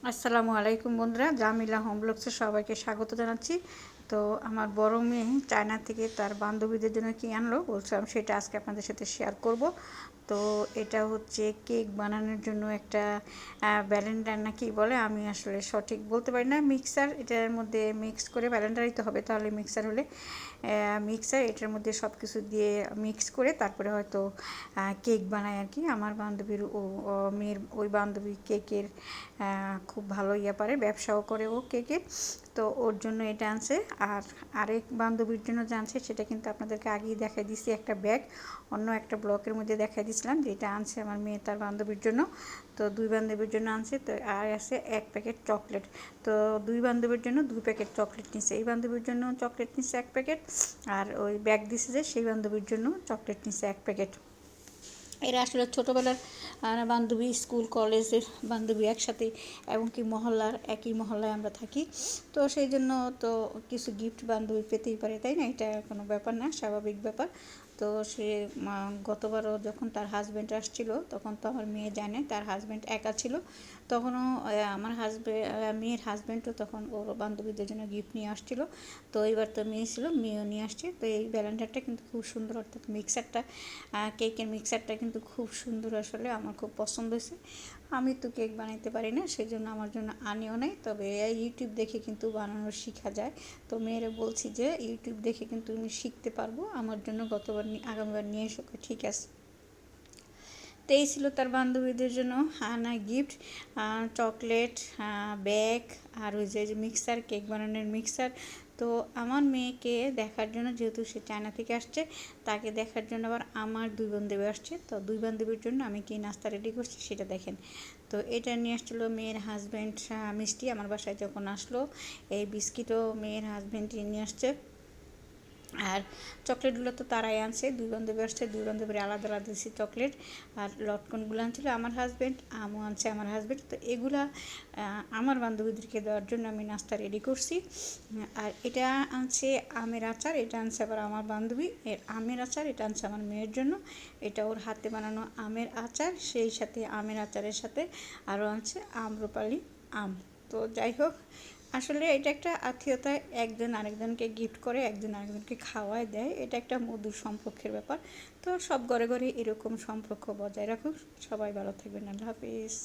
আসসালামু আলাইকুম বন্ধুরা, জামিলা হোম ব্লগসে সবাইকে স্বাগত জানাচ্ছি। তো আমার বড় মেয়ে চায়না থেকে তার বান্ধবীদের জন্য কি আনলো বলছিলাম, সেটা আজকে আপনাদের সাথে শেয়ার করব। তো এটা হচ্ছে কেক বানানোর জন্য একটা ব্যালেন্ডার না কি বলে, আমি আসলে সঠিক বলতে পারি না। মিক্সার, এটার মধ্যে মিক্স করে ব্যালেন্ডারই তো হবে, তাহলে মিক্সার হলে মিক্সার এটার মধ্যে সব কিছু দিয়ে মিক্স করে তারপরে হয়তো কেক বানায় আর কি। আমার বান্ধবীর মেয়ের ওই বান্ধবী কেকের খুব ভালো পারে, ব্যবসাও করে ও কেকের। তো ওর জন্য এটা আনছে। আর আরেক বান্ধবীর জন্য জানছে, সেটা কিন্তু আপনাদেরকে আগেই দেখাই দিছি, একটা ব্যাগ অন্য একটা ব্লকের মধ্যে দেখাই দিয়েছিলাম যে এটা আনছে আমার মেয়ে তার বান্ধবীর জন্য। তো দুই বান্ধবীর জন্য আনছে। তো আর আছে এক প্যাকেট চকলেট। তো দুই বান্ধবীর জন্য 2 প্যাকেট চকলেট নিচ্ছে, এই বান্ধবীর জন্য চকলেট নিচ্ছে 1 প্যাকেট, আর ওই ব্যাগ দিছে যে সেই বান্ধবীর জন্য চকলেট নিচ্ছে 1 প্যাকেট। এরা আসলে ছোটোবেলার বান্ধবী, স্কুল কলেজের বান্ধবী একসাথে, এবং কি মহল্লার একই মহল্লায় আমরা থাকি। তো সেই জন্য তো কিছু গিফট বান্ধবী পেতেই পারে, তাই না? এটা কোনো ব্যাপার না, স্বাভাবিক ব্যাপার। তো সে গতবারও যখন তার হাজব্যান্ড আসছিল, তখন তো আমার মেয়ে জানে, তার হাজব্যান্ড একা ছিল। তখনও আমার মেয়ের হাজব্যান্ডও তখন ওর বান্ধবীদের জন্য গিফট নিয়ে আসছিল। তো এইবার তো মেয়ে ছিল, মেয়েও নিয়ে আসছে। তো এই ব্যালেন্ডারটা কিন্তু খুব সুন্দর, অর্থাৎ মিক্সারটা, কেকের মিক্সারটা কিন্তু খুব সুন্দর, আসলে আমার খুব পছন্দ হয়েছে। আমি তো কেক বানাইতে পারি না, সেই জন্য আমার জন্য আনিও নাই, তবে ইউটিউব দেখে কিন্তু বানানো শেখা যায়। তো মেয়েরা বলছি যে ইউটিউব দেখে কিন্তু আমি শিখতে পারবো, আমার জন্য গতবার আগামীবার নিয়ে এসো। ঠিক আছে। তো এই ছিল তার বান্ধবীদের জন্য আনা গিফট, চকলেট, ব্যাগ, আর ওই যে মিক্সার, কেক বানানোর মিক্সার। তো আমার মেয়েকে দেখার জন্য, যেহেতু সে চায়না থেকে আসছে, তাকে দেখার জন্য আবার আমার দুই বান্ধবী আসছে। তো দুই বান্ধবীর জন্য আমি কি নাস্তা রেডি করছি সেটা দেখেন। তো এটা নিয়ে আসছিলো মেয়ের হাজব্যান্ড, মিষ্টি আমার বাসায় যখন আসলো, এই বিস্কিটও মেয়ের হাজব্যান্ড নিয়ে আসছে। আর চকলেটগুলো তো তারাই আনছে, দুই বান্ধবী আসছে, দুই বান্ধবীর আলাদা আলাদা দিয়েছি চকলেট। আর লটকনগুলো আনছিল আমার হাজব্যান্ড, আমও আনছে আমার হাজব্যান্ড। তো এগুলা আমার বান্ধবীদেরকে দেওয়ার জন্য আমি নাস্তা রেডি করছি। আর এটা আনছে আমের আচার, এটা আনছে আবার আমার বান্ধবী এর আমের আচার, এটা আনছে আমার মেয়ের জন্য। এটা ওর হাতে বানানো আমের আচার, সেই সাথে আমের আচারের সাথে আরও আনছে আম্রপালি আম। তো যাই হোক, আসলে এটা একটা আত্মীয়তা, একজন আরেকজনকে গিফট করে, একজন আরেকজনকে খাওয়ায় দেয়, এটা একটা মধুর সম্পর্কের ব্যাপার। তো সব ঘরে ঘরে এরকম সম্পর্ক বজায় রাখুক। সবাই ভালো থাকবেন। আল্লাহ হাফিজ।